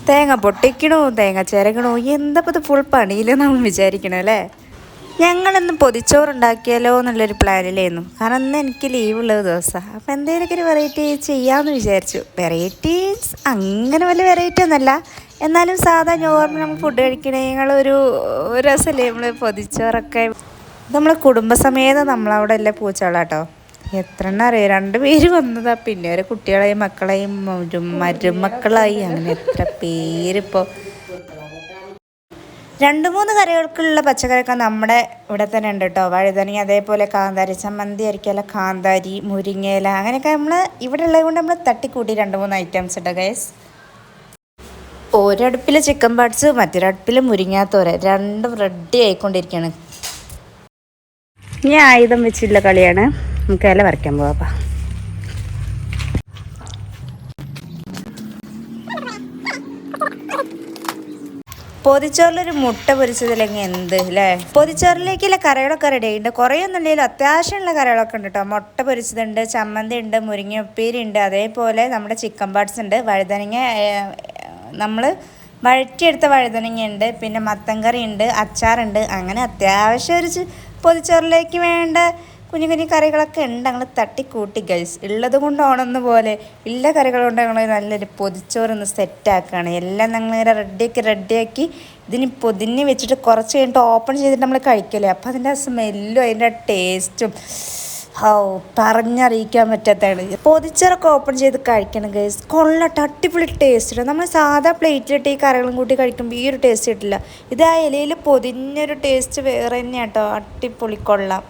തേങ്ങ പൊട്ടിക്കണോ തേങ്ങ ചിരകണോ എന്താ ഇത് ഫുൾ പണിയിലെന്നാവും വിചാരിക്കണേ അല്ലേ. ഞങ്ങളിന്ന് പൊതിച്ചോറുണ്ടാക്കിയാലോ എന്നുള്ളൊരു പ്ലാനിലായിരുന്നു. കാരണം ഇന്ന് എനിക്ക് ലീവുള്ള ദിവസമാണ്. അപ്പോൾ എന്തെങ്കിലുമൊക്കെ ഒരു വെറൈറ്റി ചെയ്യാമെന്ന് വിചാരിച്ചു. വെറൈറ്റീസ് അങ്ങനെ വലിയ വെറൈറ്റി ഒന്നുമല്ല, എന്നാലും സാധാ നോർമൽ നമ്മൾ ഫുഡ് കഴിക്കണേങ്ങളൊരു രസമല്ലേ നമ്മൾ പൊതിച്ചോറൊക്കെ. നമ്മൾ കുടുംബസമേതം നമ്മളവിടെ അല്ലേ പൂച്ചകളാട്ടോ. എത്ര എണ്ണം അറിയാം, 2 പേര് വന്നതാ, പിന്നെ ഒരു കുട്ടികളെയും മക്കളെയും മരുമക്കളായി, അങ്ങനെ എത്ര പേരിപ്പോൾ. 2-3 കറികൾക്കുള്ള പച്ചക്കറിയൊക്കെ നമ്മുടെ ഇവിടെ തന്നെ ഉണ്ട് കേട്ടോ. വഴുതനങ്ങ, അതേപോലെ കാന്താരി ചമ്മന്തി അരിക്കല, കാന്താരി, മുരിങ്ങയില, അങ്ങനെയൊക്കെ നമ്മൾ ഇവിടെ ഉള്ളത് കൊണ്ട് നമ്മൾ തട്ടിക്കൂട്ടി 2-3 ഐറ്റംസ് ഉണ്ട് ഗൈസ്. ഒരടുപ്പിൽ ചിക്കൻ പാർട്സ്, മറ്റൊരടുപ്പിൽ മുരിങ്ങാത്തോര, രണ്ടും റെഡി ആയിക്കൊണ്ടിരിക്കുകയാണ്. ഞാൻ ആയുധം വെച്ചില്ല കളിയാണ്. നമുക്ക് ഇല വരയ്ക്കാൻ പോവാ. പൊതിച്ചോറിലൊരു മുട്ട പൊരിച്ചതില്ലെങ്കിൽ എന്ത് അല്ലേ. പൊതിച്ചോറിലേക്കുള്ള കറികളൊക്കെ റെഡി ആയിട്ടുണ്ട്. കുറേയൊന്നും ഇല്ലെങ്കിലും അത്യാവശ്യമുള്ള കറികളൊക്കെ ഉണ്ട് കേട്ടോ. മുട്ട പൊരിച്ചതുണ്ട്, ചമ്മന്തി ഉണ്ട്, മുരിങ്ങ ഉപ്പേരി ഉണ്ട്, അതേപോലെ നമ്മുടെ ചിക്കൻ പാർട്സ് ഉണ്ട്, വഴുതനങ്ങ നമ്മൾ വഴറ്റിയെടുത്ത വഴുതനങ്ങ ഉണ്ട്, പിന്നെ മത്തൻ കറി ഉണ്ട്, അച്ചാറുണ്ട്. അങ്ങനെ അത്യാവശ്യം ഒരു പൊതിച്ചോറിലേക്ക് വേണ്ട കുഞ്ഞു കുഞ്ഞു കറികളൊക്കെ ഉണ്ട്. ഞങ്ങൾ തട്ടിക്കൂട്ടി ഗൈസ്. ഉള്ളത് കൊണ്ട് ഓണമെന്ന പോലെ ഉള്ള കറികൾ കൊണ്ട് ഞങ്ങൾ നല്ലൊരു പൊതിച്ചോറൊന്ന് സെറ്റാക്കുകയാണ്. എല്ലാം ഞങ്ങളിങ്ങനെ റെഡിയാക്കി ഇതിന് പൊതിഞ്ഞ് വെച്ചിട്ട് കുറച്ച് കഴിഞ്ഞിട്ട് ഓപ്പൺ ചെയ്തിട്ട് നമ്മൾ കഴിക്കല്ലേ. അപ്പോൾ അതിൻ്റെ സ്മെല്ലും അതിൻ്റെ ടേസ്റ്റും പറഞ്ഞറിയിക്കാൻ പറ്റാത്തതാണ്. പൊതിച്ചോറൊക്കെ ഓപ്പൺ ചെയ്ത് കഴിക്കണം ഗൈസ്. കൊള്ളട്ടെ, അടിപൊളി ടേസ്റ്റ്. നമ്മൾ സാധാ പ്ലേറ്റിലിട്ട് ഈ കറികളും കൂട്ടി കഴിക്കുമ്പോൾ ഈ ഒരു ടേസ്റ്റ് കിട്ടില്ല. ഇത് ആ ഇലയിൽ പൊതിഞ്ഞൊരു ടേസ്റ്റ് വേറെ തന്നെയാണ് കേട്ടോ. അടിപൊളി, കൊള്ളാം.